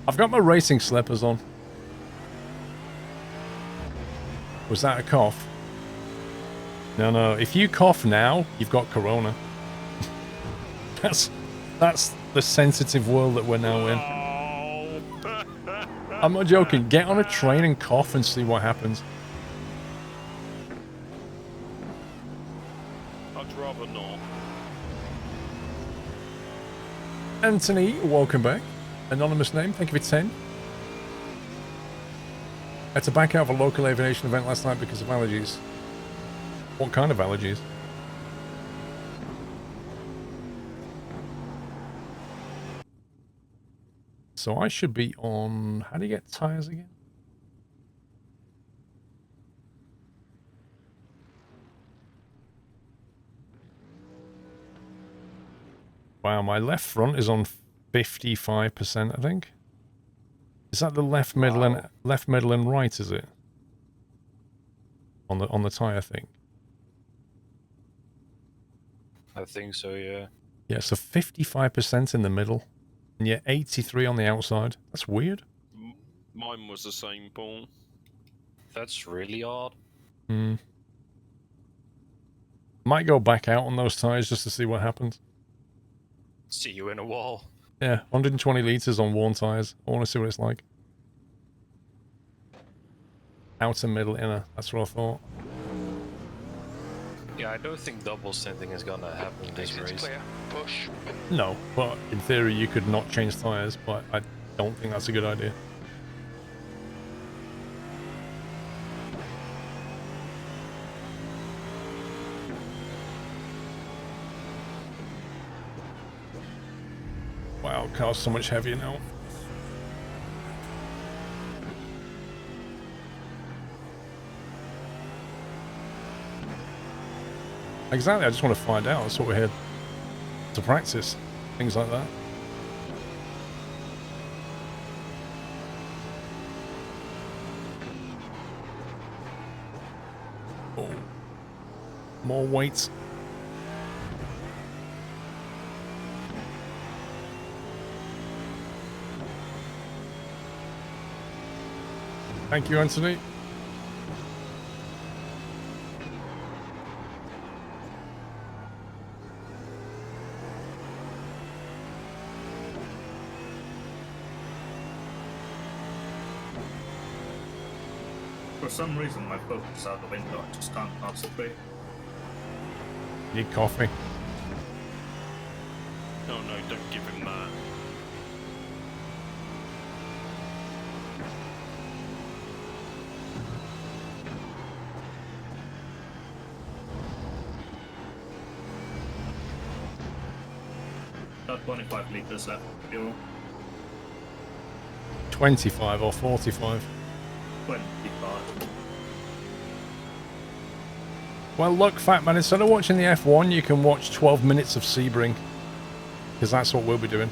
I've got my racing slippers on. Was that a cough? No, no. If you cough now, you've got corona. That's the sensitive world that we're now in. I'm not joking. Get on a train and cough and see what happens. I'd rather not. Anthony, welcome back. Anonymous name, thank you for 10. Had to back out of a local aviation event last night because of allergies. What kind of allergies? So I should be on... How do you get tires again? Wow, my left front is on 55%, I think. Is that the left middle and right, is it? On the tire thing. I think so, yeah. Yeah, so 55% in the middle. And yet 83 on the outside. That's weird. Mine was the same, Paul. That's really odd. Hmm. Might go back out on those tires just to see what happens. See you in a wall. Yeah, 120 litres on worn tires. I want to see what it's like. Outer, middle, inner. That's what I thought. Yeah, I don't think double stinting is gonna happen this race. Clear. Push. No, but in theory you could not change tires, but I don't think that's a good idea. Wow, car's so much heavier now. Exactly, I just want to find out. That's what we're here to practice. Things like that. Oh. More weights. Thank you, Anthony. For some reason, my focus is out the window. I just can't concentrate. Need coffee. Oh no, don't give him that. Got 25 liters left. Fuel. 25 or 45. 25. Well, look, Fat Man, instead of watching the F1, you can watch 12 minutes of Sebring. Because that's what we'll be doing.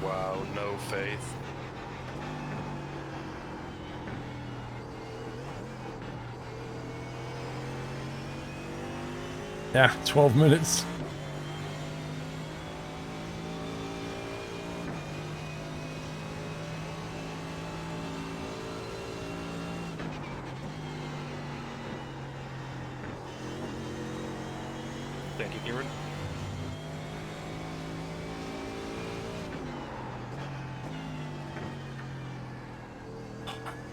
Wow, no faith. Yeah, 12 minutes. Thank you, Kieran.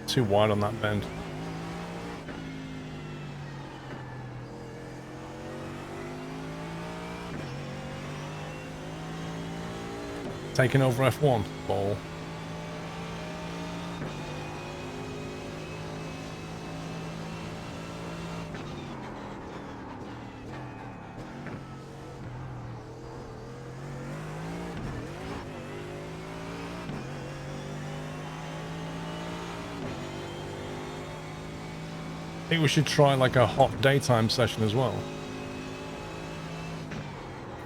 Too wide on that bend. Taking over F1. Ball. I think we should try like a hot daytime session as well.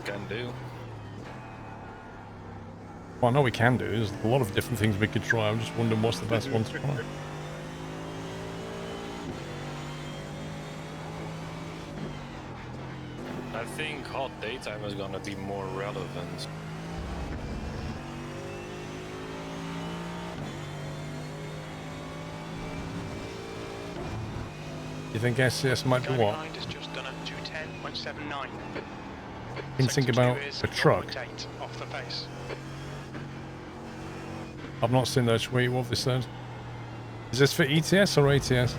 Can do. Well, I know we can do. There's a lot of different things we could try. I'm just wondering what's the best one to try. I think hot daytime is gonna be more relevant. You think SCS might be Guy what? behind has just done a 210.79. Hinting Sector about 2 is a truck. 0.8 off the pace. I've not seen their tweet. What have they said? Is this for ETS or ATS?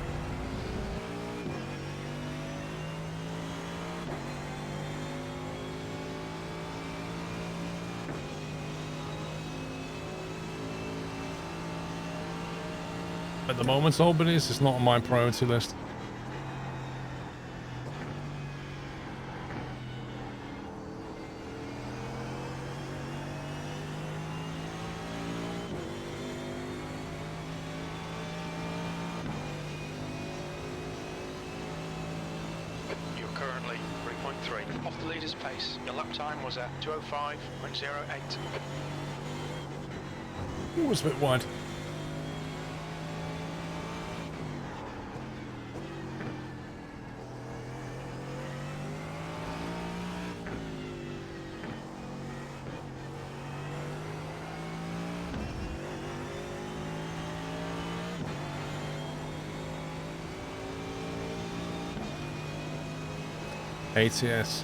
At the moment, Albany's is not on my priority list. You're currently 3.3 off the leader's pace. Your lap time was at 2:05.08. Ooh, it was a bit wide. ATS.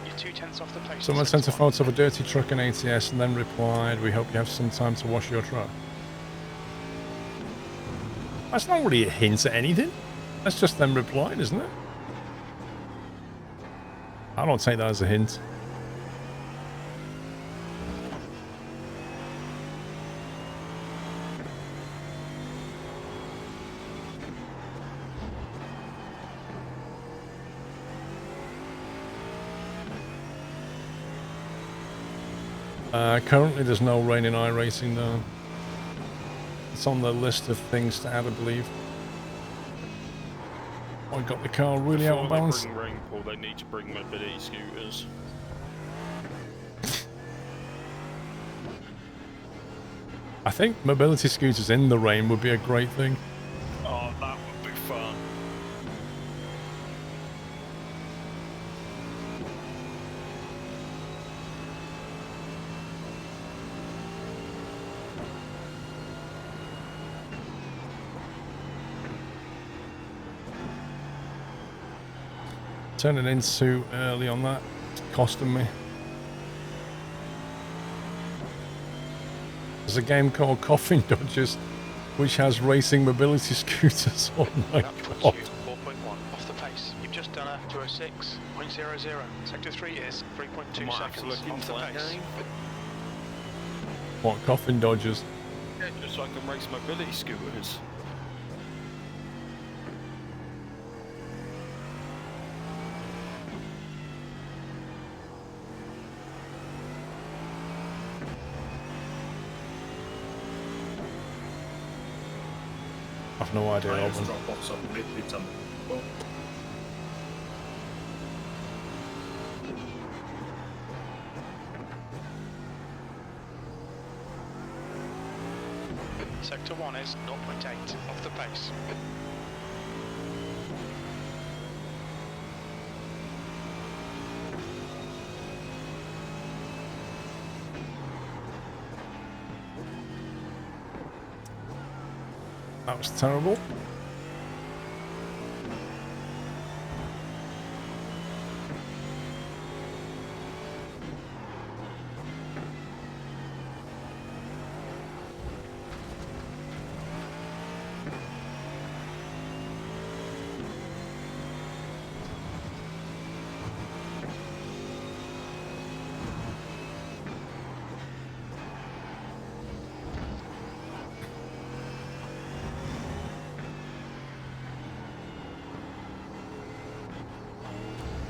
You're 2/10 off the pace. Someone sent a photo of a dirty truck in ATS and then replied, "We hope you have some time to wash your truck." That's not really a hint at anything. That's just them replying, isn't it? I don't take that as a hint. Currently there's no rain in iRacing though. It's on the list of things to add, I believe. I got the car really out of balance. Before they bring rainfall, they need to bring mobility scooters. I think mobility scooters in the rain would be a great thing. Oh, that would be fun. Turning in too early on that. It's costing me. There's a game called Coffin Dodgers, which has racing mobility scooters. Oh my That puts god. you 4.1 off the pace. You've just done a 2:06.00. Sector 3 is 3.2 Might have to seconds look off into the that pace. game. What, Coffin Dodgers? Yeah, just so I can race mobility scooters. I've no idea, I just Alban. drop off some mid some. Well, Sector 1 is 0.8 off the pace. That was terrible.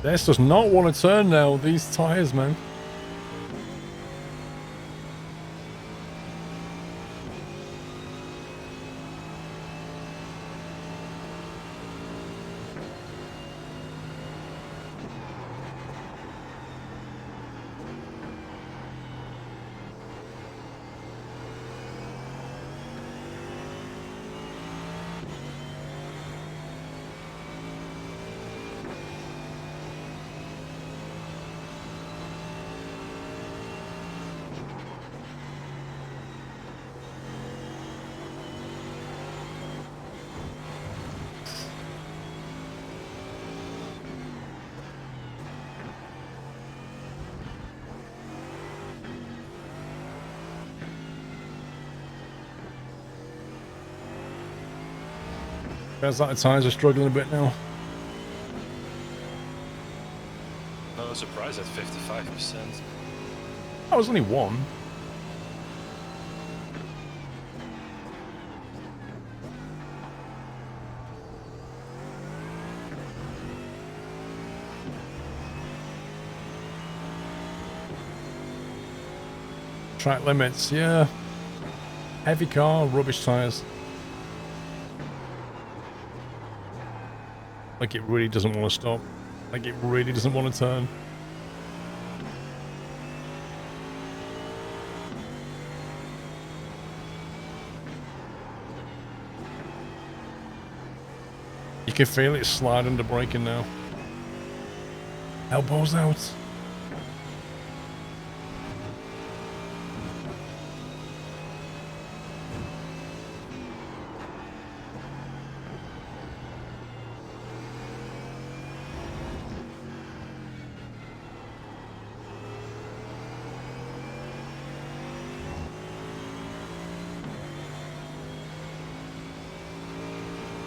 This does not want to turn now, these tyres, man. Feels like the tyres are struggling a bit now. No surprise at 55%. That was only one. Track limits, yeah. Heavy car, rubbish tyres. Like it really doesn't want to stop. Like it really doesn't want to turn. You can feel it slide under braking now. Elbows out.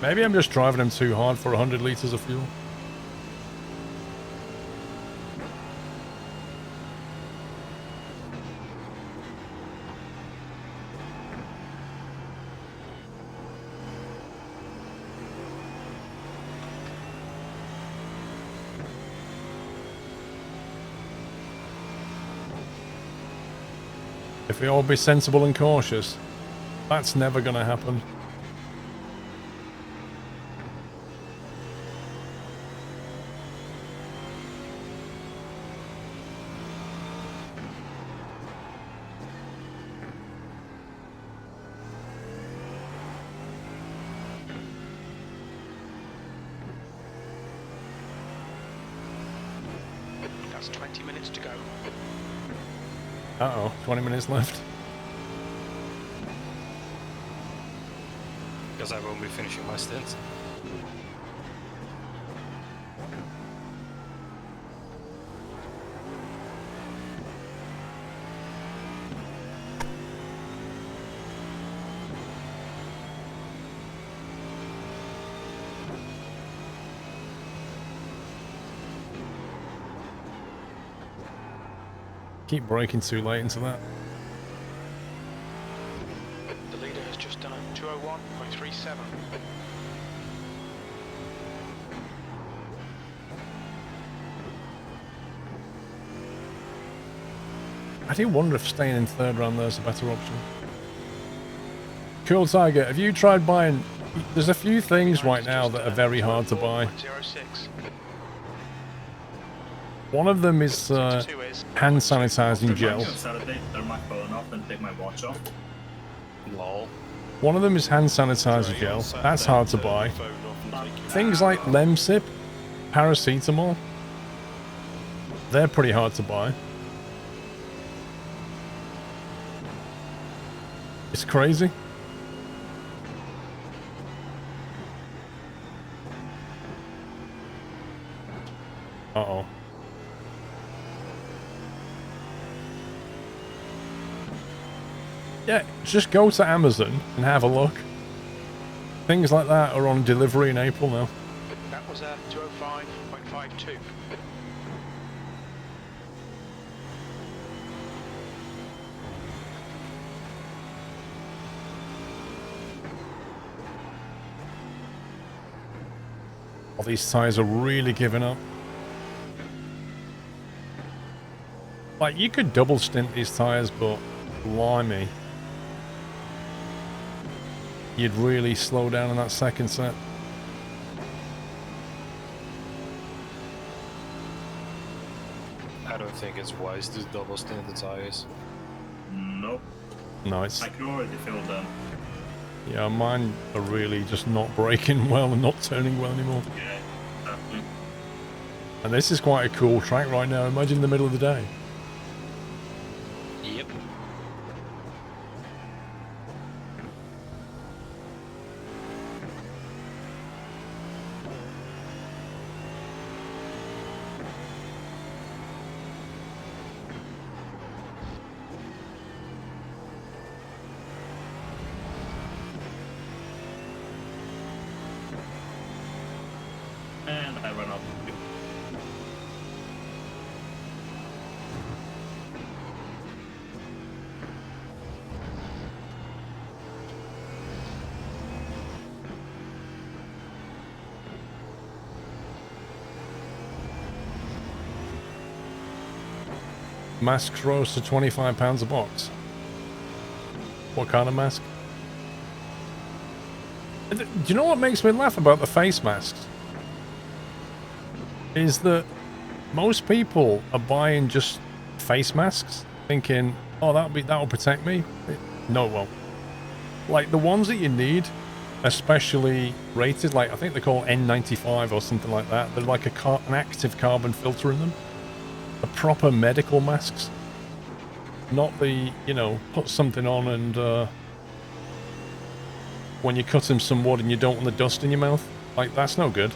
Maybe I'm just driving him too hard for 100 litres of fuel. If we all be sensible and cautious, that's never going to happen. That's 20 minutes to go. Uh-oh, 20 minutes left. Because I won't be finishing my stint. Keep braking too late into that. The leader has just done a 201.37. I do wonder if staying in third round there's a better option. Cool Tiger, have you tried buying... There's a few things right now that are very hard to buy. 204.06. One of them is hand sanitizing gel. On Saturday, turn my phone off and take my watch off. Lol. One of them is hand sanitizer gel. That's hard to buy. Things like Lemsip, paracetamol, they're pretty hard to buy. It's crazy. Uh-oh. Yeah, just go to Amazon and have a look. Things like that are on delivery in April now. That was a 205.52. All these tyres are really giving up. Like, you could double stint these tyres, but blimey. You'd really slow down in that second set. I don't think it's wise to double stint the tires. Nope. Nice. I can already feel them. Yeah, mine are really just not braking well and not turning well anymore. Yeah, exactly. And this is quite a cool track right now. Imagine in the middle of the day. Yep. And I run out of fuel. Masks rose to £25 a box. What kind of mask? Do you know what makes me laugh about the face masks? Is that most people are buying just face masks, thinking, "Oh, that'll protect me." No, it won't. Like the ones that you need, especially rated, like I think they're called N95 or something like that. They're like an active carbon filter in them. The proper medical masks, not the, you know, put something on and when you're cutting some wood and you don't want the dust in your mouth. Like, that's no good.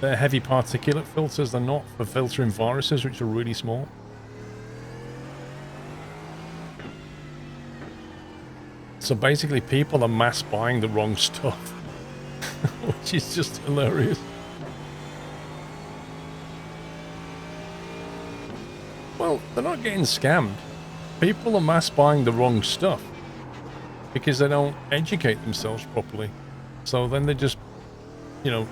They're heavy particulate filters. They're not for filtering viruses, which are really small. So basically, people are mass buying the wrong stuff, which is just hilarious. Well, they're not getting scammed. People are mass buying the wrong stuff because they don't educate themselves properly. So then they just, you know,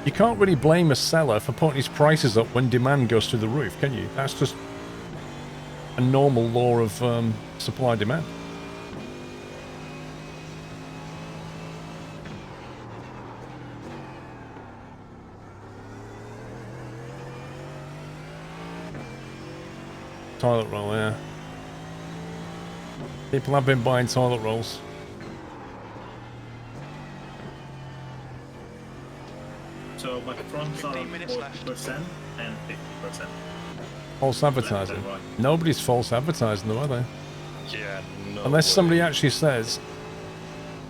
you can't really blame a seller for putting his prices up when demand goes through the roof, can you? That's just a normal law of supply and demand. Toilet roll, yeah. People have been buying toilet rolls. So my fronts are 15 minutes left. 40% and 50%. False advertising. Left and right. Nobody's false advertising though, are they? Yeah, no Unless way. somebody actually says...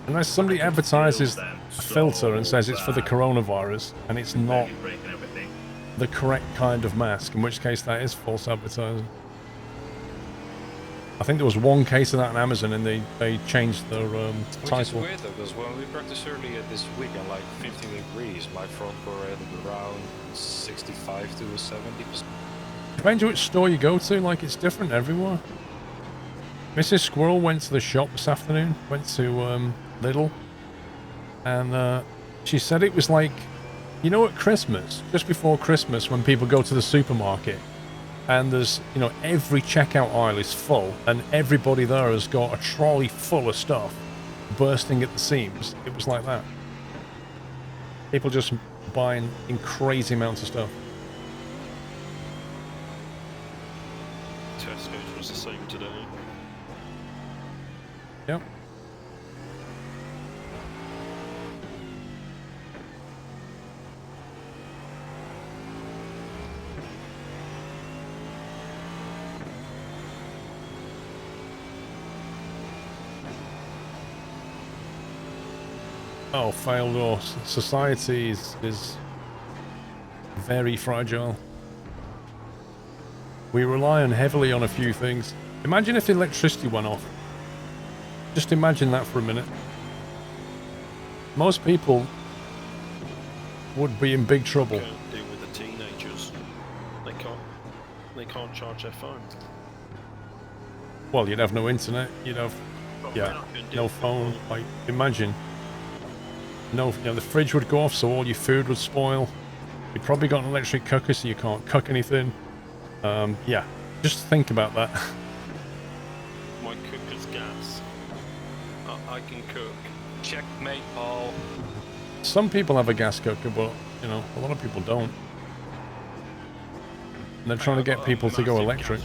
Unless somebody I can advertises feel them a filter and so says it's for the bad. coronavirus and it's not Maybe breaking everything. the correct kind of mask, in which case that is false advertising. I think there was one case of that on Amazon and they changed their Which is title. weird though, because when we practiced earlier this week at like 15 degrees, my front were at around 65 to 70%. Depends which store you go to, like it's different everywhere. Mrs. Squirrel went to the shop this afternoon, went to Lidl, and she said it was like, you know, at Christmas, just before Christmas, when people go to the supermarket and there's, you know, every checkout aisle is full and everybody there has got a trolley full of stuff bursting at the seams. It was like that. People just buying in crazy amounts of stuff. Tesco's was the same today. Yep. Oh, failed or society is very fragile. We rely on heavily on a few things. Imagine if electricity went off. Just imagine that for a minute. Most people would be in big trouble. Can't deal with the teenagers. They can't charge their phone. Well, you'd have no internet. You'd have, yeah, no phone. Like, imagine. No, you know, the fridge would go off, so all your food would spoil. You've probably got an electric cooker, so you can't cook anything. Yeah, just think about that. My cooker's gas. I can cook. Checkmate, Paul. Some people have a gas cooker, but, you know, a lot of people don't. And they're trying to get people to go electric.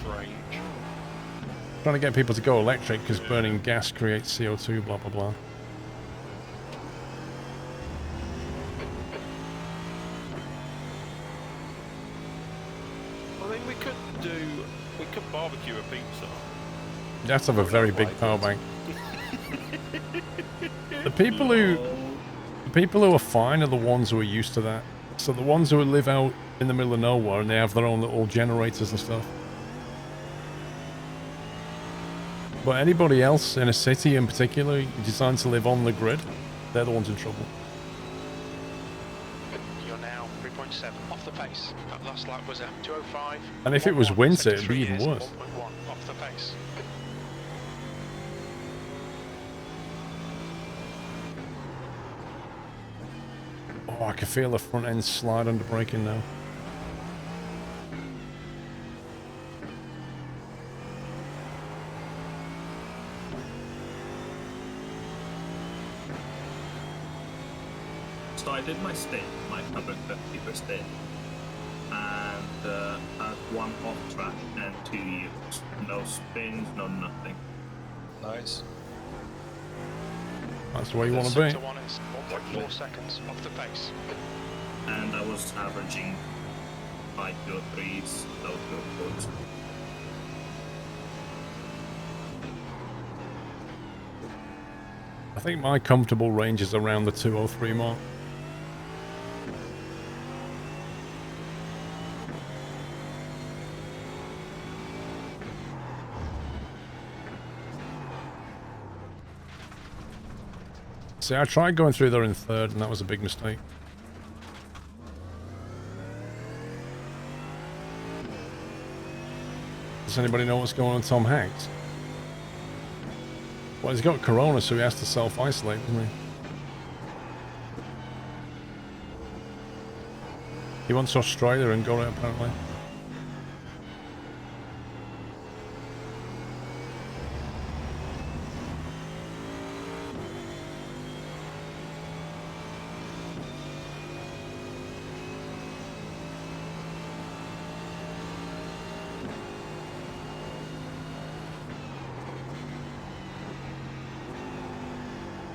Trying to get people to go electric because burning gas creates CO2, blah, blah, blah. I mean, we could barbecue a pizza. You have to have a very big power bank. The people who are fine are the ones who are used to that. So the ones who live out in the middle of nowhere and they have their own little generators and stuff. But anybody else in a city in particular designed to live on the grid, they're the ones in trouble. You're 3.7 off the pace. That last lap was a 2:05. And if it was 1:1, winter, second it'd be 3 even years, worse. 1.1 off the pace. Oh, I can feel the front end slide under braking now. So I did my stint, my 150 per stint, and had 1 off track and 2 years. No spins, no nothing. Nice. That's the way you want to Sector be. 1 is 1.4 seconds off the pace. And I was averaging 5.3s, low 2.4s. I think my comfortable range is around the 203 mark. See, I tried going through there in third, and that was a big mistake. Does anybody know what's going on with Tom Hanks? Well, he's got corona, so he has to self-isolate, doesn't he? He wants Australia and got it, apparently.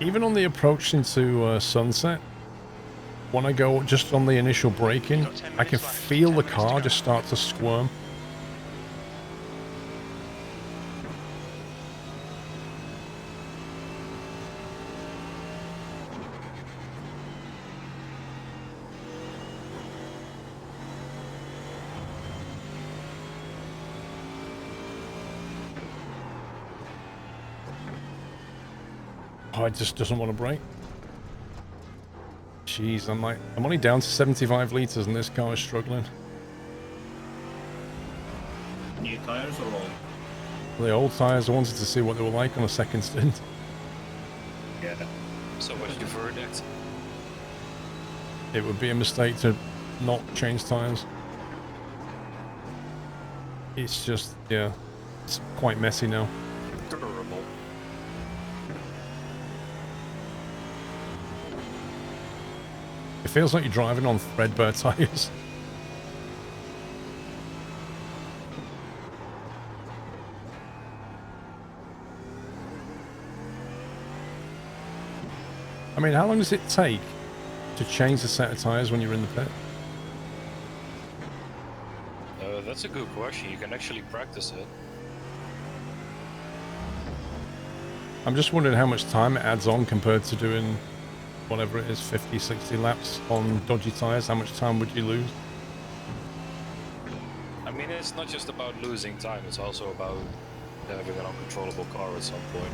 Even on the approach into Sunset, when I go just on the initial braking, I can feel the car just start to squirm. Oh, it just doesn't want to brake. Jeez, I'm only down to 75 litres and this car is struggling. New tyres or old? The old tyres, I wanted to see what they were like on a second stint. Yeah. So what's your verdict? It would be a mistake to not change tyres. It's just, yeah, it's quite messy now. Durable. It feels like you're driving on threadbare tyres. I mean, how long does it take to change a set of tyres when you're in the pit? That's a good question. You can actually practice it. I'm just wondering how much time it adds on compared to doing whatever it is, 50, 60 laps on dodgy tyres. How much time would you lose? I mean, it's not just about losing time, it's also about having an uncontrollable car at some point.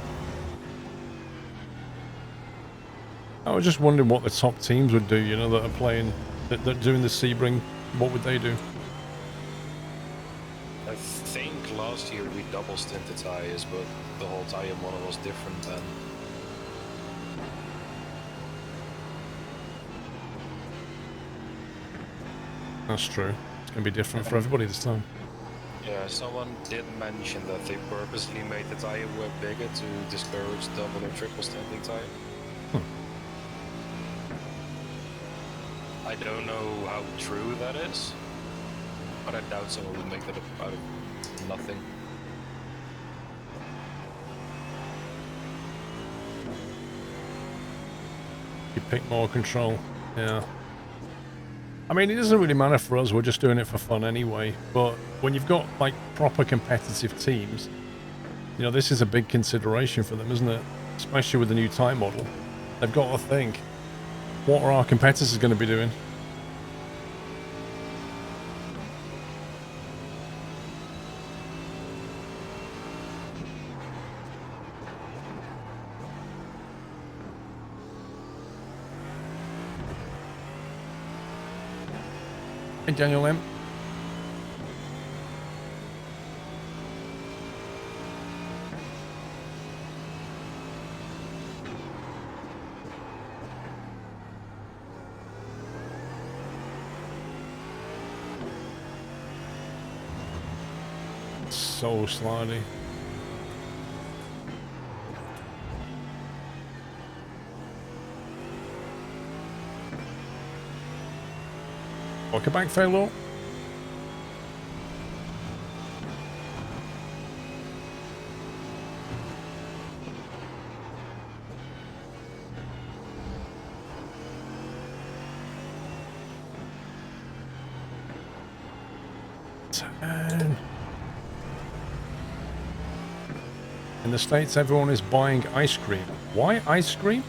I was just wondering what the top teams would do, you know, that are playing, that are doing the Sebring. What would they do? I think last year we double stinted tires, but the whole tire model was different then. That's true. It's going to be different for everybody this time. Yeah, someone did mention that they purposely made the tire wear bigger to discourage double or triple stinting tire. I don't know how true that is, but I doubt someone would make that out of nothing. You pick more control. Yeah. I mean, it doesn't really matter for us. We're just doing it for fun anyway. But when you've got, like, proper competitive teams, you know, this is a big consideration for them, isn't it? Especially with the new tyre model. They've got to think, what are our competitors going to be doing? Hey, Daniel M. So slidey. Welcome back, Failure. In the States, everyone is buying ice cream. Why ice cream?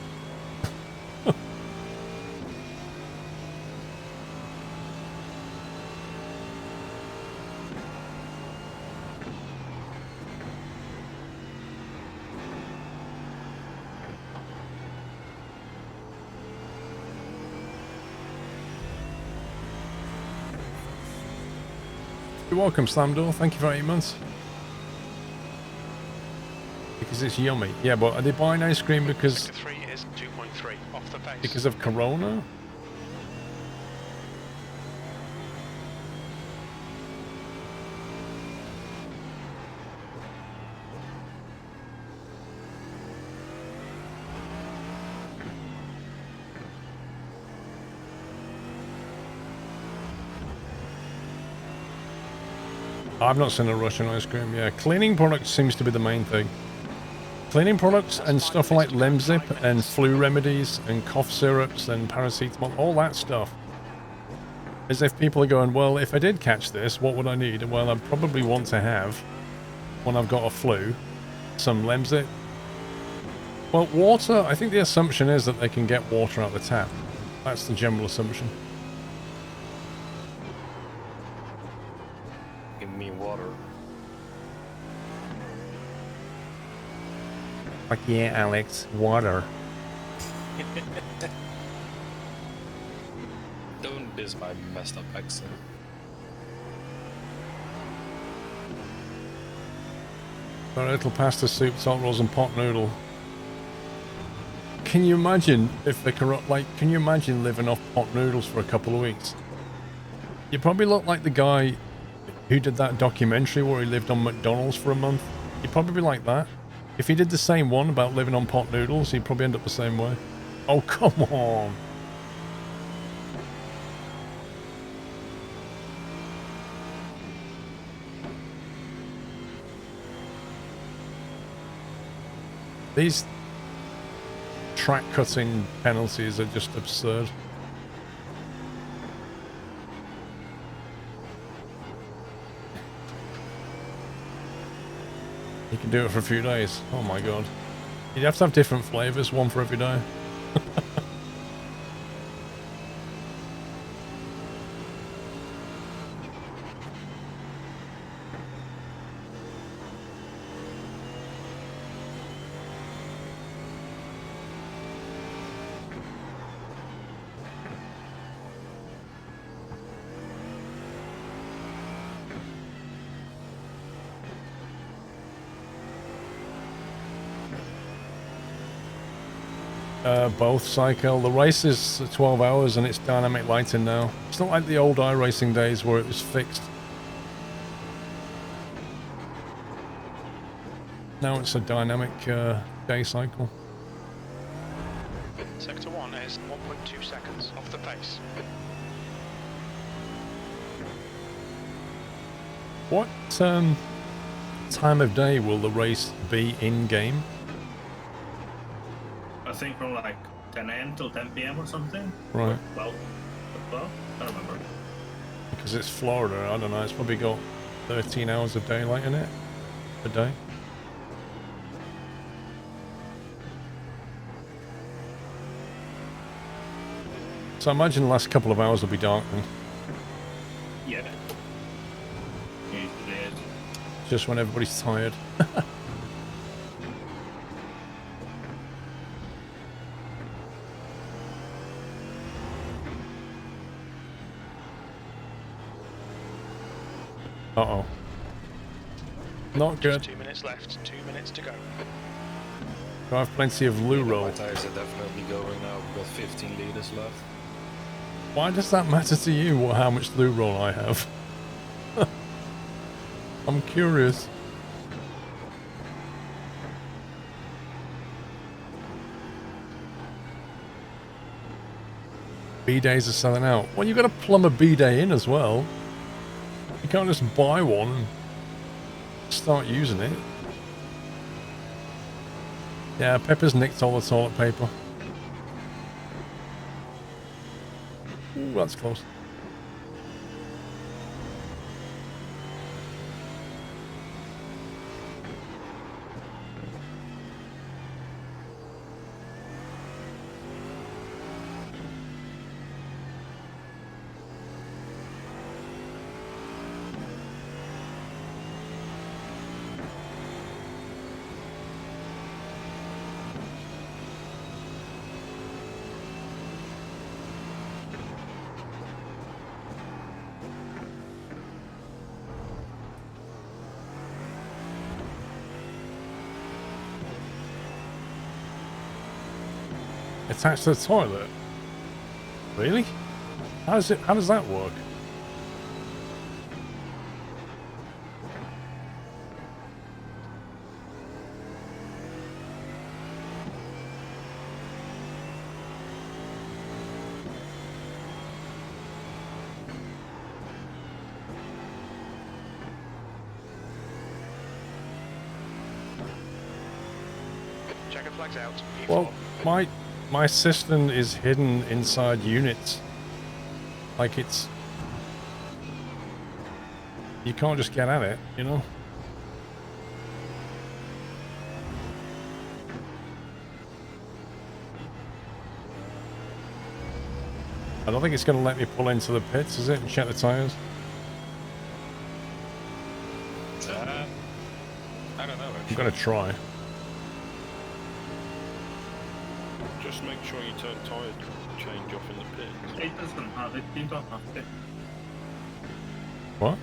You're welcome, Slamdoor. Thank you for 8 months. Because it's yummy. Yeah, but are they buying ice cream because... Sector 3 is 2.3 off the pace. Because of Corona? I've not seen a Russian ice cream. Yeah, cleaning products seems to be the main thing. Cleaning products and stuff like Lemsip and flu remedies and cough syrups and paracetamol, all that stuff. As if people are going, well, if I did catch this, what would I need? Well, I'd probably want to have, when I've got a flu, some Lemsip. Well, water, I think the assumption is that they can get water out the tap. That's the general assumption. Give me water. Like, yeah, Alex, water. Don't diss my messed up accent. A little pasta soup, salt rolls and pot noodle. Can you imagine if they corrupt, like, can you imagine living off pot noodles for a couple of weeks? You probably look like the guy who did that documentary where he lived on McDonald's for a month. You'd probably be like that. If he did the same one about living on pot noodles, he'd probably end up the same way. Oh, come on. These track cutting penalties are just absurd. You can do it for a few days. Oh my god. You'd have to have different flavors, one for every day. Both cycle. The race is 12 hours and it's dynamic lighting now. It's not like the old iRacing days where it was fixed. Now it's a dynamic day cycle. Sector 1 is 1.2 seconds off the pace. What time of day will the race be in-game? I think from like 10 a.m. till 10 p.m. or something. Right. Well, I don't remember. Because it's Florida, I don't know, it's probably got 13 hours of daylight in it a day. So I imagine the last couple of hours will be dark then. Yeah. Usually is. Just when everybody's tired. Uh-oh. Not good. Just 2 minutes left. 2 minutes to go. I have plenty of loo My roll. tires are definitely going now. We've got 15 liters left. Why does that matter to you, how much loo roll I have? I'm curious. B-days are selling out. Well, you've got to plumb a B-day in as well. You can't just buy one and start using it. Yeah, Pepper's nicked all the toilet paper. Ooh, that's close. Attached to the toilet? Really? How does that work? Checker flags out. Well, my cistern is hidden inside units. Like it's... You can't just get at it, you know? I don't think it's going to let me pull into the pits, is it? And check the tyres? I don't know. I'm Actually. going to try. Just make sure you turn tire change off in the pit. It doesn't have it. You don't have to. What?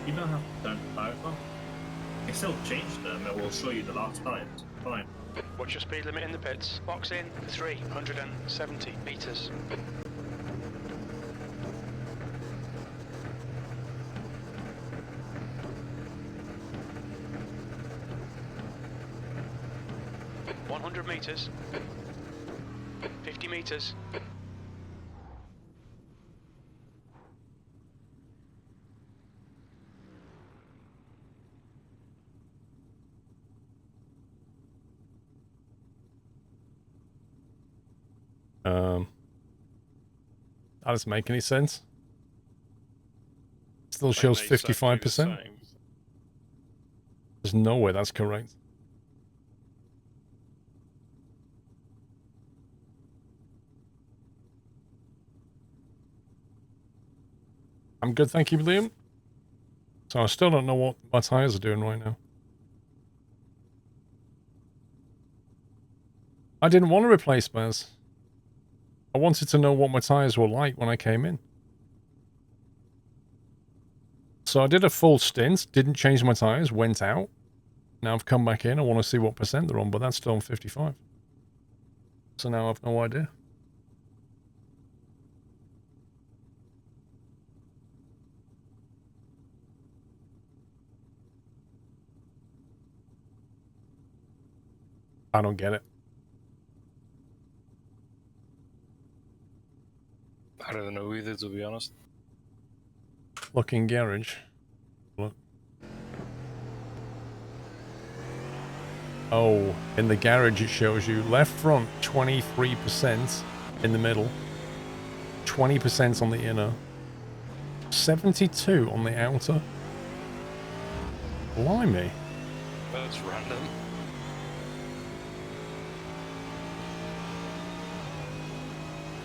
You don't have to turn the tires off. You still change them. It will show you the last tires. Fine. What's your speed limit in the pits? Box in 370 meters. meters. 50 meters. That doesn't make any sense. Still shows 55%. There's no way that's correct. I'm good, thank you, Liam. So I still don't know what my tires are doing right now. I didn't want to replace Baz. I wanted to know what my tires were like when I came in. So I did a full stint, didn't change my tires, went out. Now I've come back in, I want to see what percent they're on, but that's still on 55. So now I've no idea. I don't get it. I don't know either, to be honest. Looking garage. Look. Oh, in the garage it shows you left front 23% in the middle, 20% on the inner, 72 on the outer. Blimey. That's random.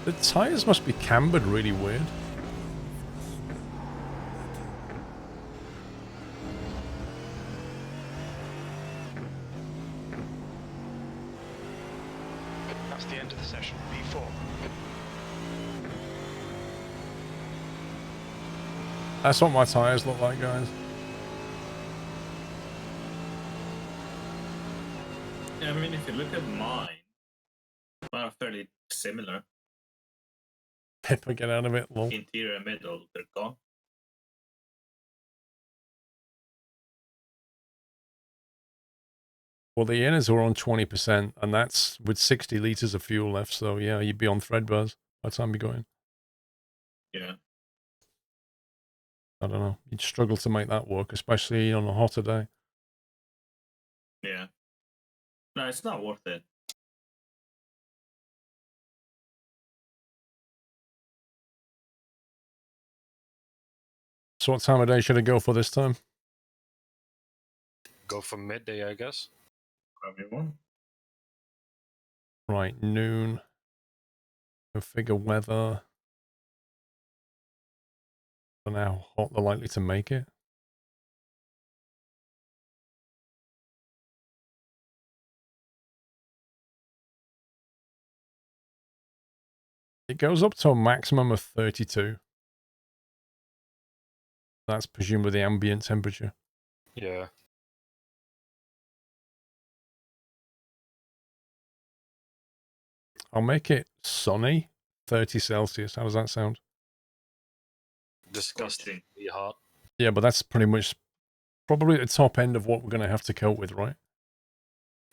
The tires must be cambered really weird. That's the end of the session. P4. That's what my tires look like, guys. Yeah, I mean, if you look at mine, are fairly similar. Pippa, get out of it, lol. Interior and middle, they're gone. Well, the inners were on 20%, and that's with 60 litres of fuel left, so yeah, you'd be on threadbars by the time you go in. Yeah. I don't know. You'd struggle to make that work, especially on a hotter day. Yeah. No, it's not worth it. So what time of day should I go for this time? Go for midday, I guess. Everyone. Right, noon. Configure weather. I don't know how hot they're likely to make it. It goes up to a maximum of 32. That's presumably the ambient temperature. Yeah. I'll make it sunny, 30 Celsius. How does that sound? Disgustingly hot. Yeah, but that's pretty much probably the top end of what we're going to have to cope with, right?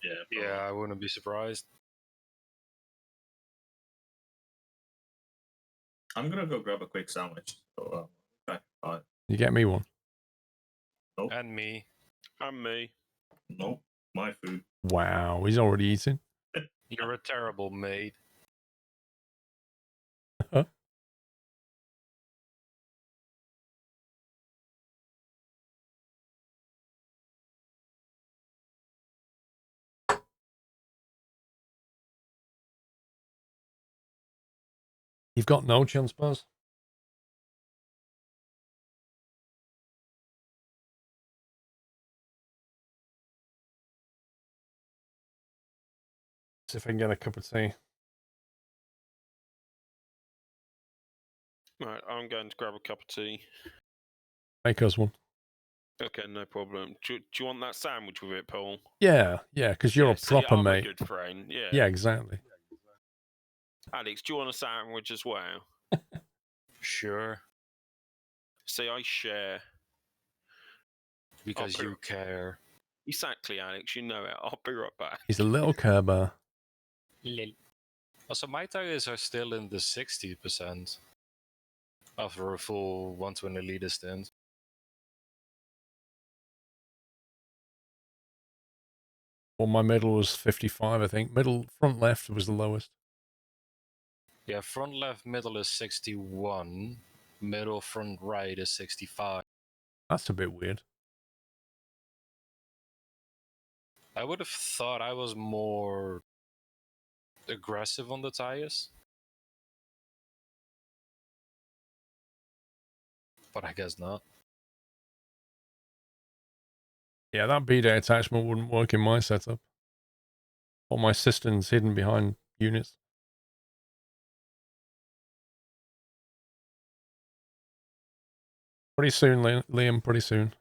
Yeah. Yeah, I wouldn't be surprised. I'm gonna go grab a quick sandwich. So, back at 5. You get me one? Nope. And me. And me. Nope. My food. Wow, he's already eating. You're a terrible maid. You've got no chance, Buzz. See if I can get a cup of tea. Right, I'm going to grab a cup of tea. Make us one. Okay, no problem. Do you want that sandwich with it, Paul? Yeah, because you're Yeah, a see, proper I'm mate. a good friend. Yeah. Yeah, exactly. Alex, do you want a sandwich as well? Sure. See, I share. Because you care. Exactly, Alex. You know it. I'll be right back. He's a little Kerber. Also, my tires are still in the 60% after a full 120 liter stint. Well, my middle was 55, I think. Middle, front left was the lowest. Yeah, front left middle is 61. Middle front right is 65. That's a bit weird. I would have thought I was more aggressive on the tires. But I guess not. Yeah, that B-Day attachment wouldn't work in my setup. All my cisterns hidden behind units. Pretty soon, Liam, pretty soon.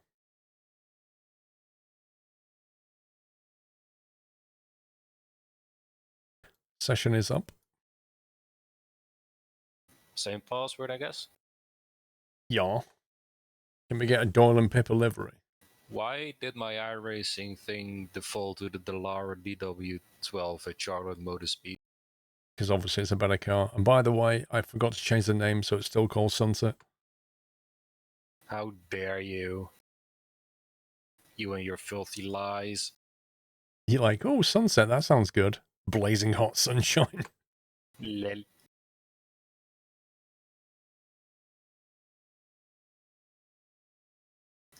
Session is up. Same password, I guess. Yeah. Can we get a Doyle and Pippa livery? Why did my iRacing thing default to the Dallara DW12 at Charlotte Motor Speed? Because obviously it's a better car. And by the way, I forgot to change the name, so it's still called Sunset. How dare you? You and your filthy lies. You're like, oh, Sunset, that sounds good. Blazing hot sunshine. Lel.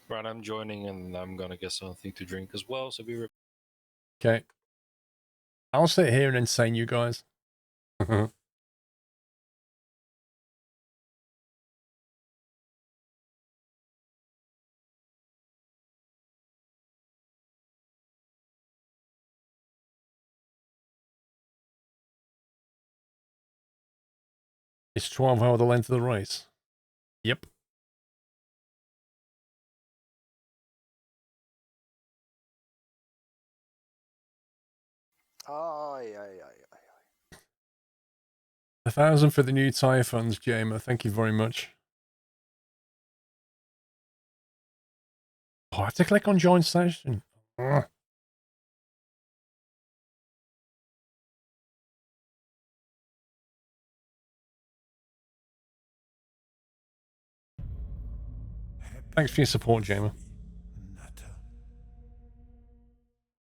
Right, I'm joining and I'm gonna get something to drink as well, so be right. Okay. I'll sit here and entertain you guys. It's 12 hour the length of the race. Yep. Aye, aye, aye, aye. 1,000 for the new tyre funds, Jamer. Thank you very much. Oh, I have to click on join session. Ugh. Thanks for your support, Jamer.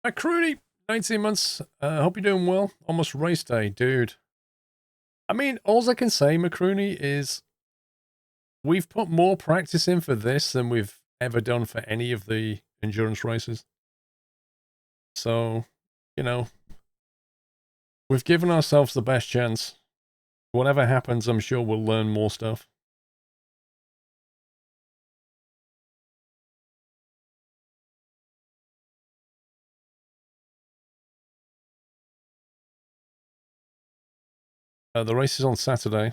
Crooney, 19 months. Hope you're doing well. Almost race day, dude. I mean, all I can say, McCrooney, is we've put more practice in for this than we've ever done for any of the endurance races. So, you know, we've given ourselves the best chance. Whatever happens, I'm sure we'll learn more stuff. The race is on Saturday.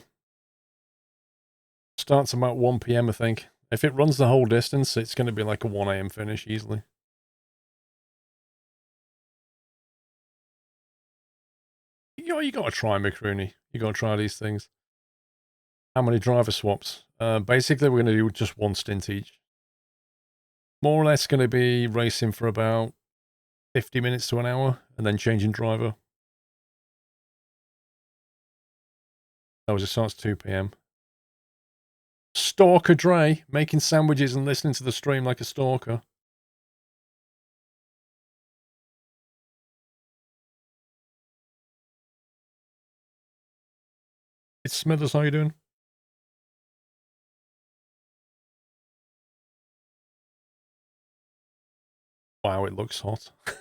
Starts about 1 PM, I think. If it runs the whole distance, it's going to be like a 1 AM finish easily. You got to try, McCrooney. You got to try these things. How many driver swaps? Basically, we're going to do just one stint each. More or less going to be racing for about 50 minutes to an hour and then changing driver. That was it starts 2 PM. Stalker Dre, making sandwiches and listening to the stream like a stalker. It's Smithers, how you doing? Wow, it looks hot. Let's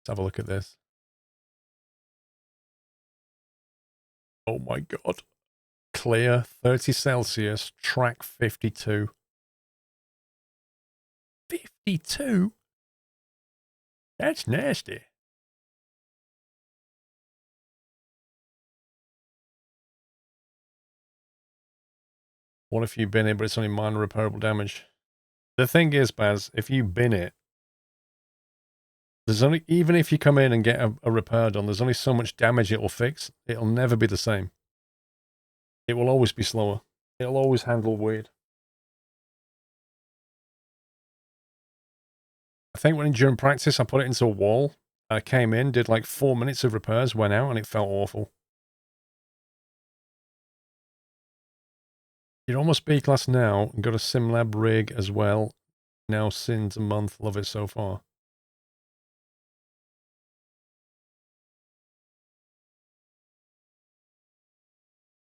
have a look at this. Oh my god. Clear, 30 Celsius, track 52. 52? That's nasty. What if you bin it, but it's only minor repairable damage? The thing is, Baz, if you bin it, there's only, even if you come in and get a repair done, there's only so much damage it will fix. It'll never be the same. It will always be slower. It'll always handle weird. I think when during practice I put it into a wall, I came in, did like 4 minutes of repairs, went out, and it felt awful. You're almost B-class now, and got a SimLab rig as well. Now since a month, love it so far.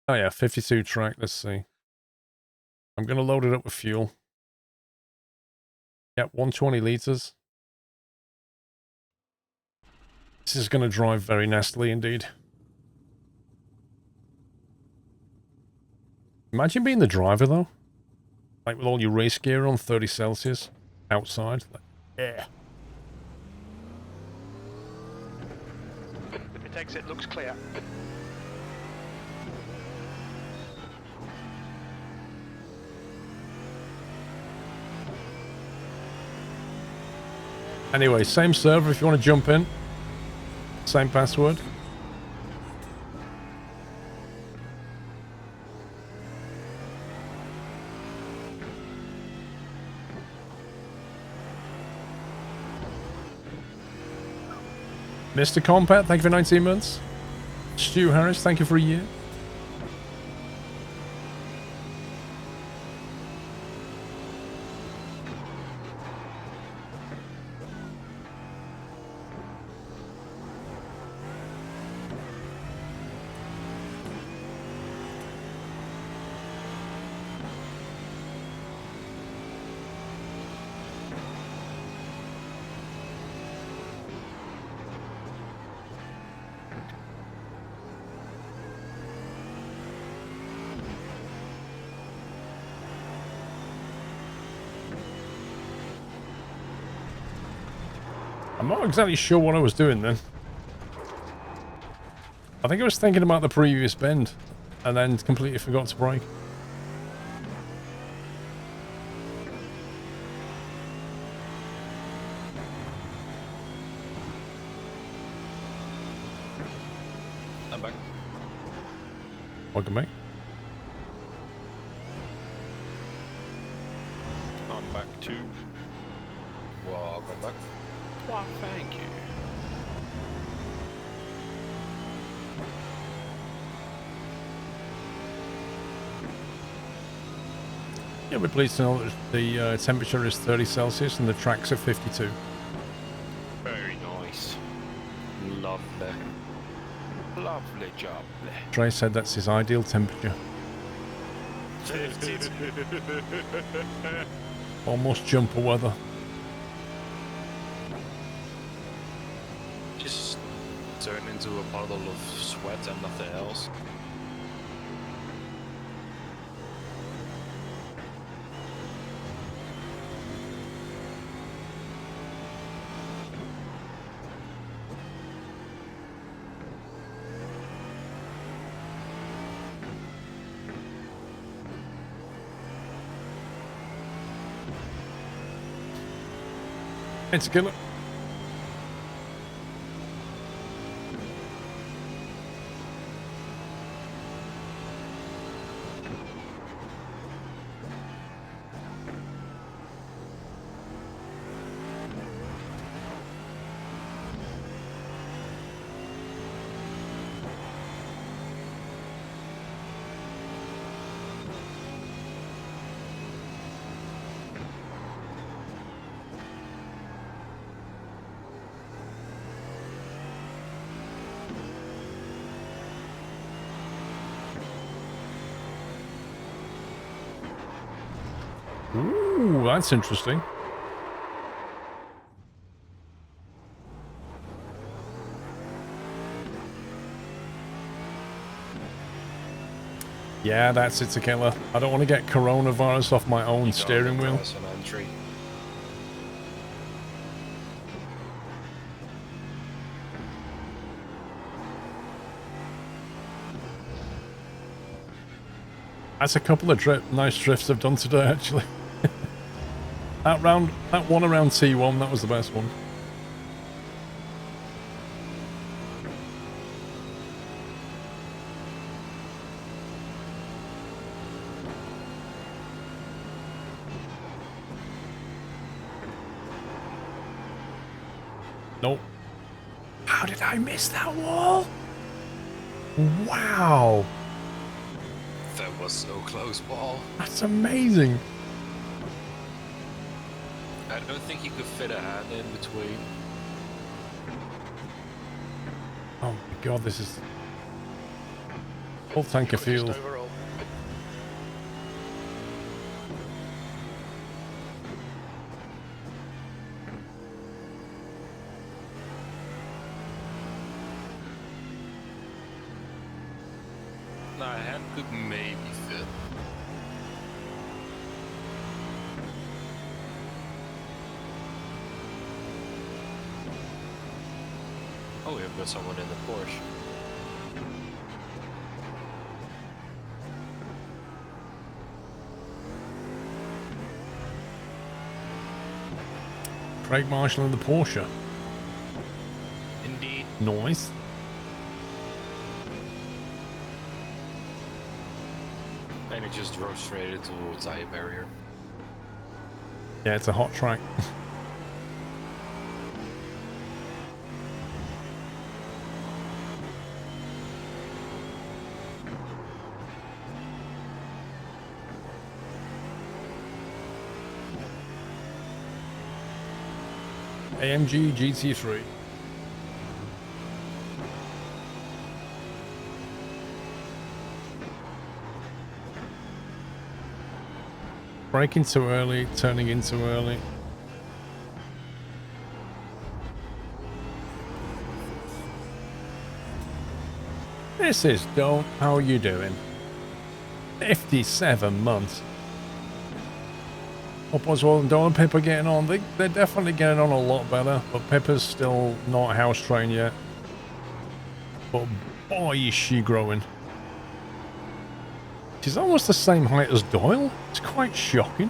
Oh yeah, 52 track, let's see. I'm going to load it up with fuel. Yep, 120 litres. This is going to drive very nastily indeed. Imagine being the driver though. Like with all your race gear on 30 Celsius outside. Like, yeah. The pit exit looks clear. Anyway, same server if you want to jump in. Same password. Mr. Compat, thank you for 19 months. Stu Harris, thank you for a year. I'm not exactly sure what I was doing then. I think I was thinking about the previous bend and then completely forgot to brake. I'm back. Welcome back. I'm back too. Welcome back. Why, thank you. Yeah, we're pleased to know that the temperature is 30 Celsius and the track's at 52. Very nice. Lovely. Lovely job. Trey said that's his ideal temperature. 52. Almost jumper weather. Just turn into a puddle of sweat and nothing else. It's a killer. Ooh, that's interesting. Yeah, that's it's a killer. I don't want to get coronavirus off my own steering wheel. An entry. That's a couple of nice drifts I've done today, actually. That one around T1, that was the best one. Nope. How did I miss that wall? Wow. That was so close, Paul. That's amazing. I don't think you could fit a hand in between. Oh my god, this is full tank of fuel. Just overall. No, a hand could maybe fit. Oh, we've got someone in the Porsche. Craig Marshall in the Porsche. Indeed. Nice. And it just drove straight into a tire barrier. Yeah, it's a hot track. AMG GT3. Braking too early, turning in too early. This is Don't. How are you doing? 57 months. Hope Oswald and Don and Pip are getting on. They're definitely getting on a lot better, but Pippa's still not house trained yet. But boy, is she growing. She's almost the same height as Doyle. It's quite shocking.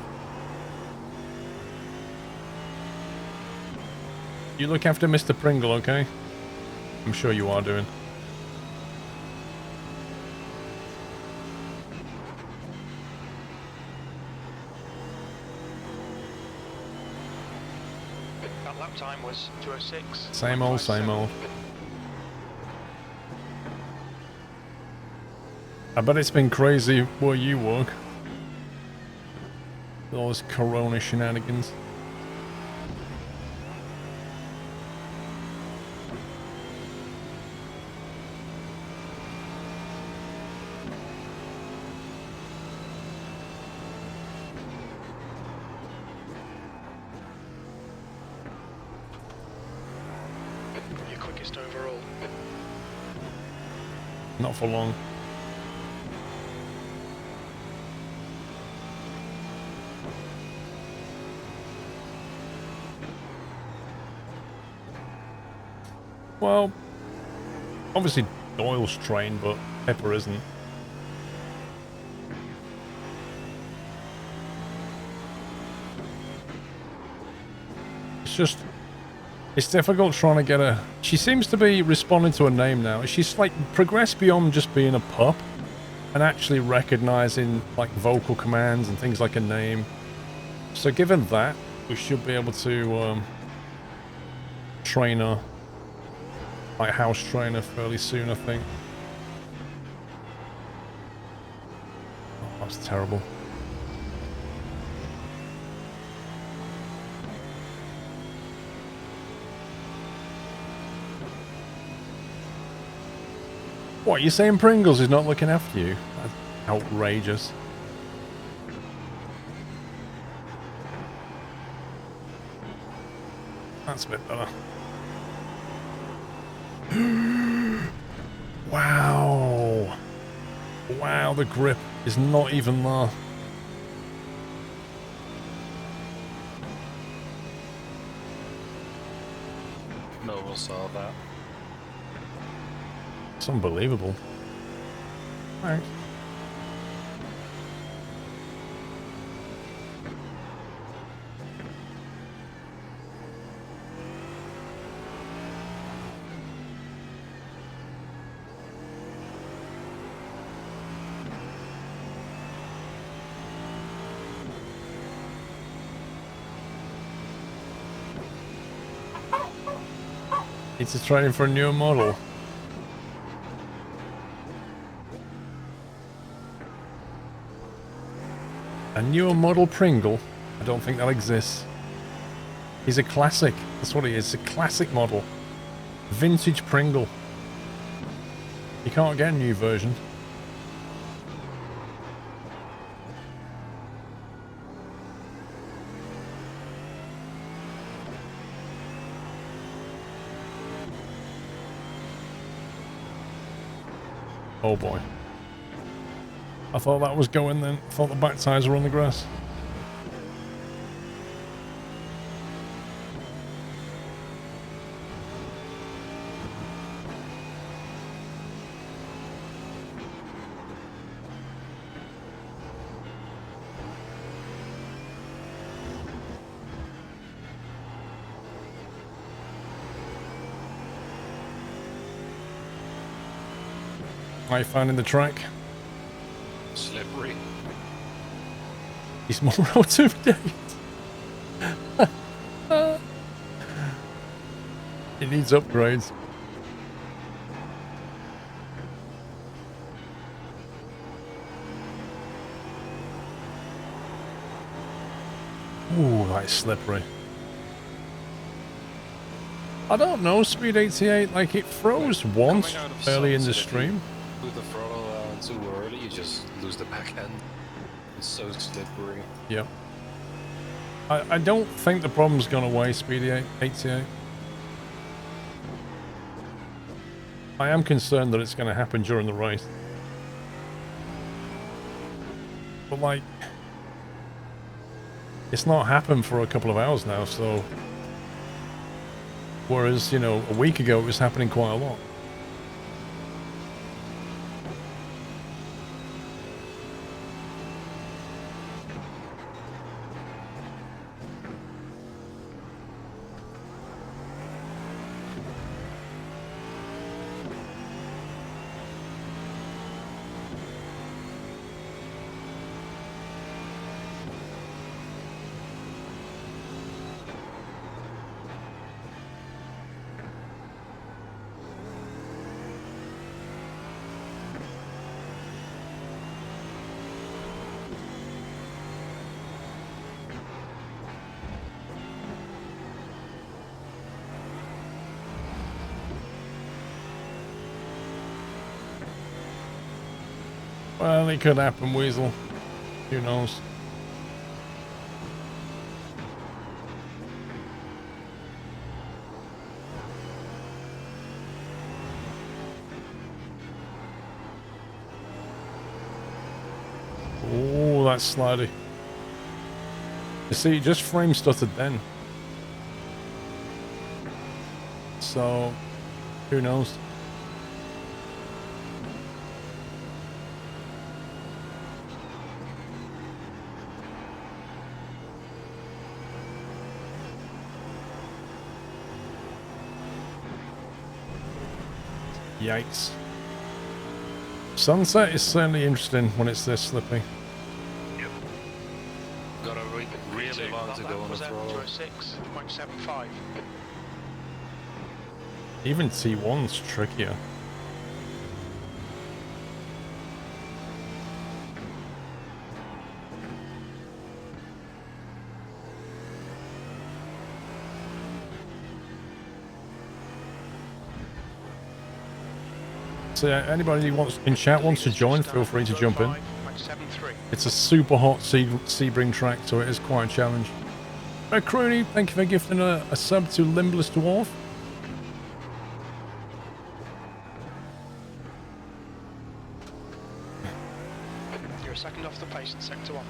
You look after Mr. Pringle, okay? I'm sure you are doing. was 206. Same old, same old. I bet it's been crazy where you work. With all this corona shenanigans. Your quickest overall. Not for long. Well, obviously Doyle's trained, but Pepper isn't. It's just, it's difficult trying to get her. She seems to be responding to a name now. She's like progressed beyond just being a pup and actually recognizing like vocal commands and things like a name. So given that, we should be able to train her. Like house trainer fairly soon, I think. Oh, that's terrible. What, you saying Pringles is not looking after you? That's outrageous. That's a bit better. Wow. Wow, the grip is not even there. No, we'll solve that. It's unbelievable. Thanks. It's a training for a newer model. A newer model Pringle? I don't think that exists. He's a classic. That's what he is. A classic model. Vintage Pringle. You can't get a new version. Oh boy. I thought that was going then. I thought the back tyres were on the grass. How are you finding the track? Slippery. He's more out of date. It needs upgrades. Ooh, that's slippery. I don't know, Speed 88, like it froze once Coming out of early in the sunset, if stream. you put the throttle on too early, you just lose the back end. It's so slippery. Yep. I don't think the problem's gone away, Speedy 88. I am concerned that it's going to happen during the race. But like, it's not happened for a couple of hours now, so... Whereas, you know, a week ago it was happening quite a lot. Well, it could happen, Weasel. Who knows? Oh, that's slidey. You see, it just frame stuttered then. So, who knows? Yikes. Sunset is certainly interesting when it's this slippy. Gotta really long to go on the was at throttle. 206.75. Even T1's trickier. So anybody who wants in chat wants to join, feel free to jump in. 205.73. It's a super hot Sebring track, so it is quite a challenge. Crooney, thank you for gifting a sub to Limbless Dwarf. You're a second off the pace in sector 1.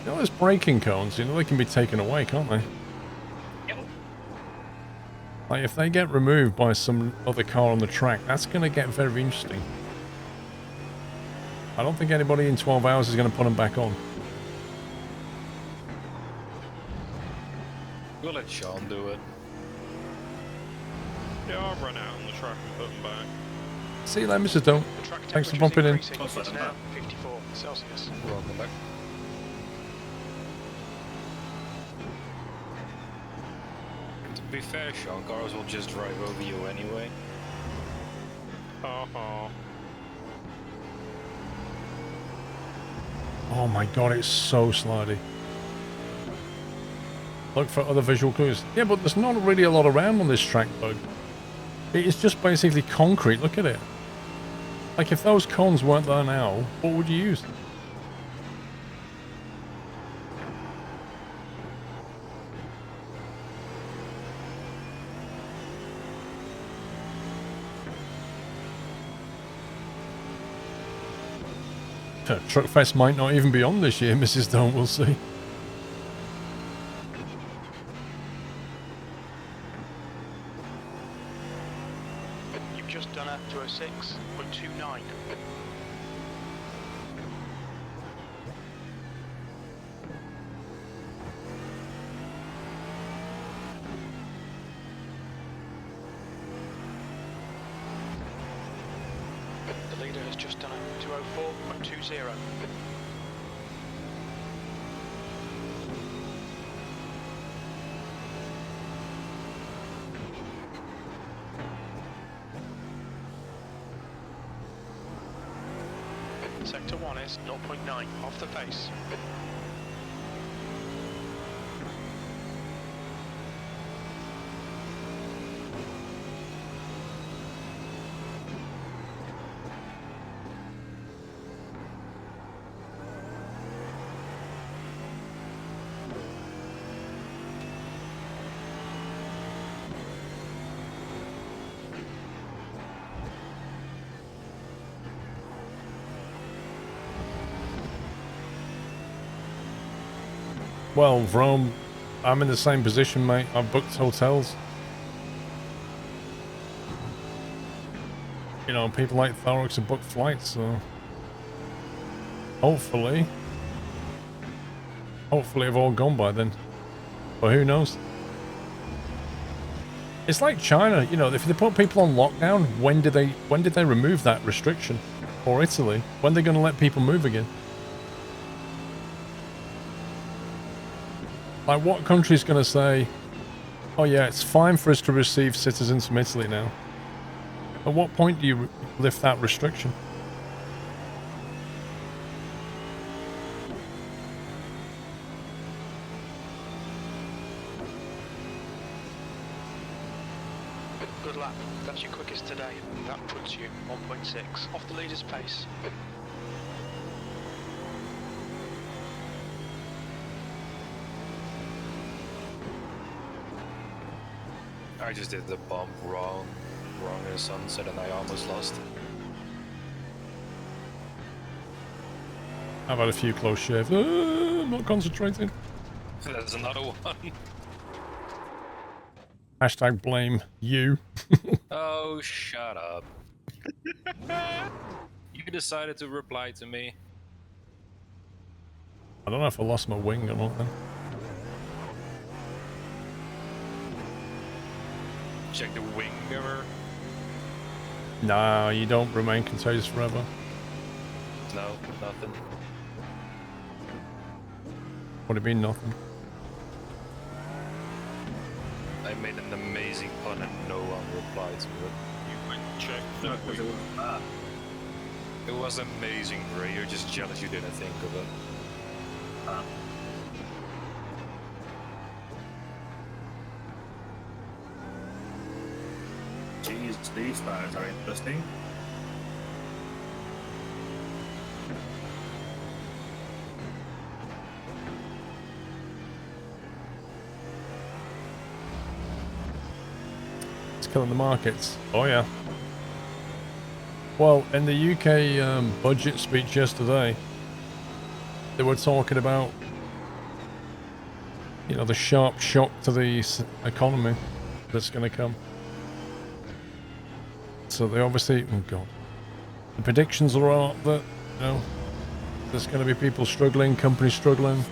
You know, those braking cones, you know, they can be taken away, can't they? Yep. Like, if they get removed by some other car on the track, that's going to get very interesting. I don't think anybody in 12 hours is going to put them back on. We'll let Sean do it. Yeah, I'll run out on the track and put them back. See you later, Mr. Don't. The track Thanks for temperature's bumping in. increasing. I'll set It's them now back. 54 Celsius. Welcome back. To be fair, Sean, cars will just drive over you anyway. Ha Oh my god, it's so slidey. Look for other visual clues. Yeah, but there's not really a lot around on this track, Bug. It's just basically concrete, look at it. Like, if those cones weren't there now, what would you use? Truckfest might not even be on this year, Mrs. Don't, we'll see. You've just done a 206.29. The leader has just done a 204.20. Sector 1 is 0.9 off the pace. Well, Rome, I'm in the same position, mate. I've booked hotels. You know, people like Thorax have booked flights, so... Hopefully have all gone by then. But who knows? It's like China, you know, if they put people on lockdown, when did they remove that restriction? Or Italy, when are they going to let people move again? Like, what country's going to say, oh yeah, it's fine for us to receive citizens from Italy now? At what point do you lift that restriction? Good lap. That's your quickest today. That puts you 1.6 off the leader's pace. I just did the bump wrong in the sunset and I almost lost. I've had a few close shaves. I'm not concentrating. That's another one. Hashtag blame you. Oh, shut up. You decided to reply to me. I don't know if I lost my wing or not then. Check the wing mirror. Nah, you don't remain contagious forever. No, nothing. What do you mean, nothing? I made an amazing pun and no one replied to it. You went and checked the No, because it wing. wasn't bad. It was amazing, Ray. You're just jealous you didn't think of it. Jeez, these tires are interesting. It's killing the markets. Oh yeah. Well, in the UK budget speech yesterday, they were talking about, you know, the sharp shock to the economy that's going to come. So they obviously, oh god, the predictions are that, you know, there's going to be people struggling, companies struggling.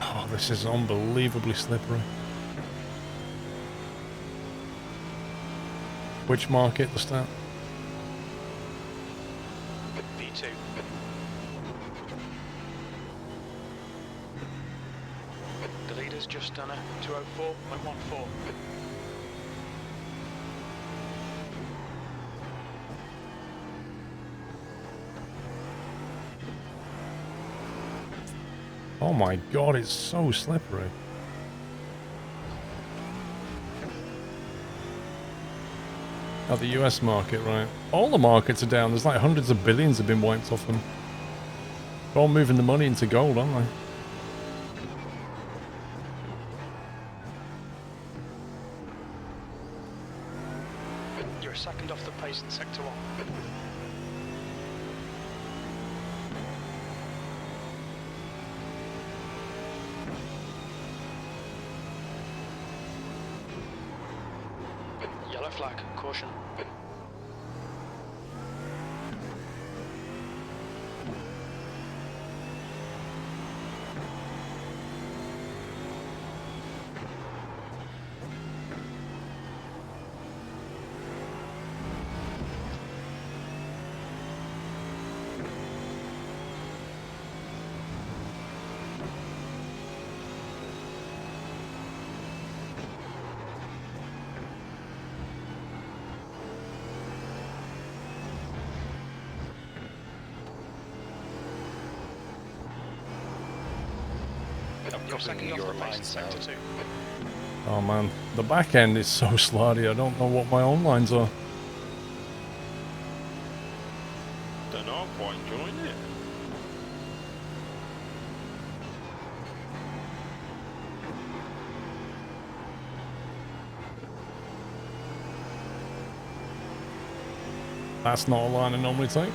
Oh, this is unbelievably slippery. Which market the start? P2. The leader's just done a 204.14. Oh my god, it's so slippery. Oh, the US market, right. All the markets are down. There's like hundreds of billions have been wiped off them. They're all moving the money into gold, aren't they? You're a second off the pace in sector 1. Yellow flag, caution. You're second off the pace in sector 2. Oh man, the back end is so slotty. I don't know what my own lines are. Don't know, I'm quite enjoying it. That's not a line I normally take.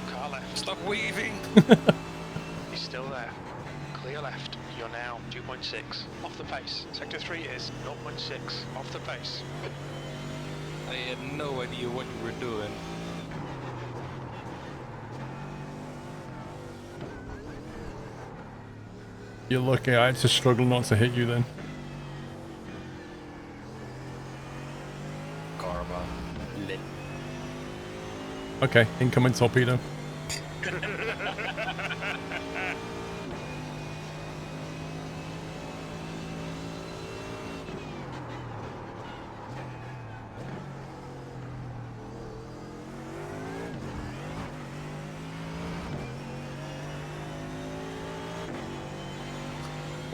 Car left. Stop weaving! He's still there. Clear left. You're now 2.6 off the pace. Sector 3 is 0.6 off the pace. I had no idea what you were doing. You're lucky I had to struggle not to hit you then. Karma. Lit. Okay, incoming torpedo.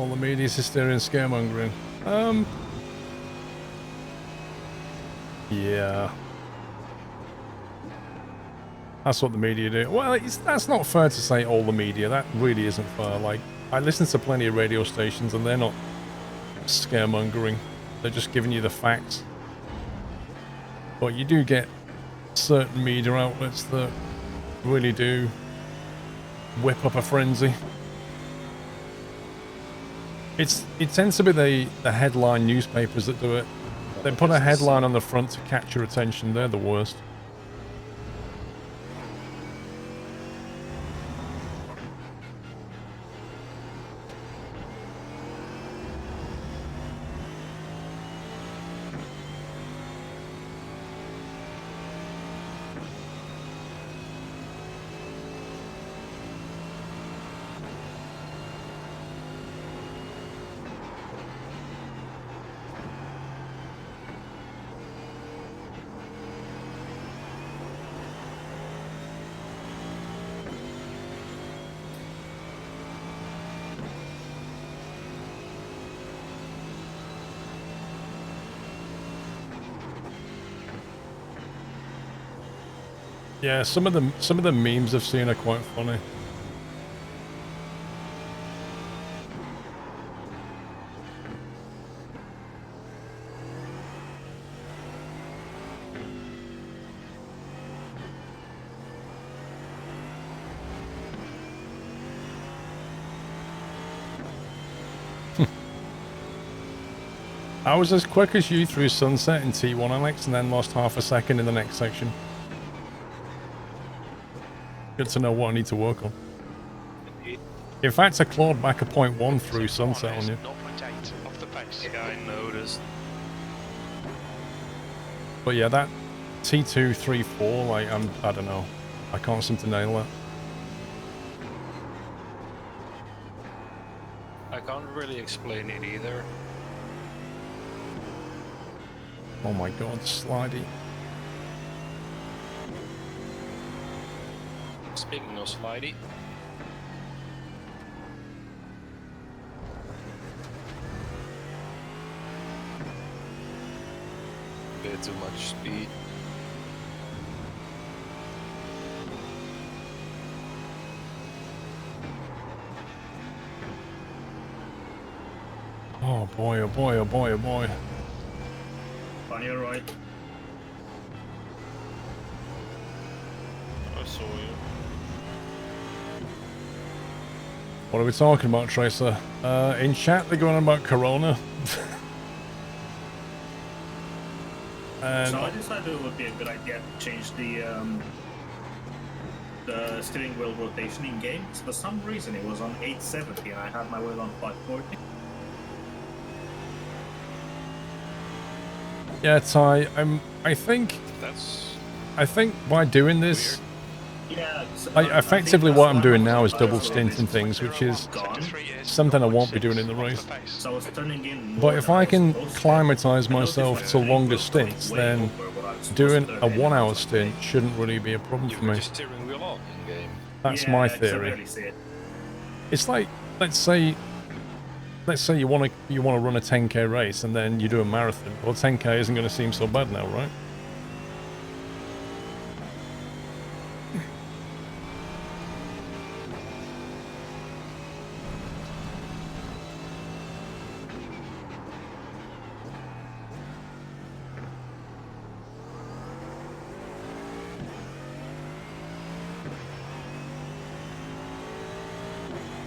All the media's hysteria and scaremongering. Yeah. That's what the media do. Well, that's not fair to say all the media. That really isn't fair. Like, I listen to plenty of radio stations and they're not scaremongering. They're just giving you the facts. But you do get certain media outlets that really do whip up a frenzy. It tends to be the headline newspapers that do it. They put a headline on the front to catch your attention. They're the worst. Yeah, some of the memes I've seen are quite funny. I was as quick as you through Sunset in T1, Alex, and then lost half a second in the next section. Good to know what I need to work on. In fact, I clawed back a 0.1 through Sunset on you. 0.8 off the pace. Yeah, I noticed. But yeah, that T2, 3, 4, like, I don't know. I can't seem to nail that. I can't really explain it either. Oh my god, slidey. Speaking of slidey. Bit too much speed. Oh boy, oh boy, oh boy, oh boy. On your right. I saw you. What are we talking about, Tracer? In chat, they're going on about Corona. And So I decided it would be a good idea to change the steering wheel rotation in games. For some reason, it was on 870 and I had my wheel on 540. yeah, Ty, I think by doing this, Yeah. effectively what I'm doing now is double stinting things, which is something I won't be doing in the race. So I was turning in. But if I can climatize myself to longer stints, then doing a 1 hour stint shouldn't really be a problem You for were me. just steering wheel off in game. That's my theory. It's like, let's say you want to run a 10k race and then you do a marathon. Well, 10k isn't going to seem so bad now, right?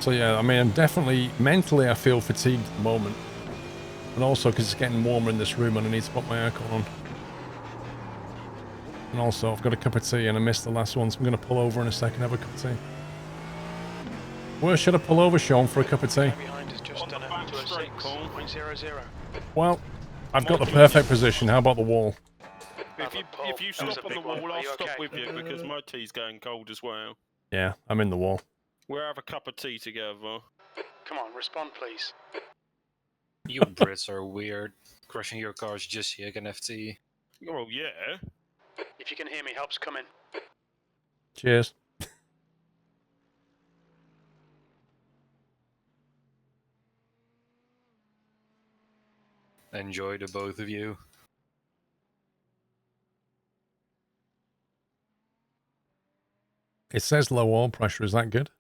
So yeah, I mean, I'm definitely, mentally I feel fatigued at the moment. And also because it's getting warmer in this room and I need to put my aircon on. And also I've got a cup of tea and I missed the last one, so I'm going to pull over in a second, have a cup of tea. Where should I pull over, Sean, for a cup of tea? Behind has just done a 206.00. Well, I've got the perfect position. How about the wall? If you That was stop a on the big one. wall, Are I'll you stop okay? with you because my tea's going cold as well. Yeah, I'm in the wall. We'll have a cup of tea together. Come on, respond, please. You Brits are weird. Crashing your cars just so you can FT. Well, yeah. If you can hear me, help's coming. Cheers. Enjoy the both of you. It says low oil pressure. Is that good?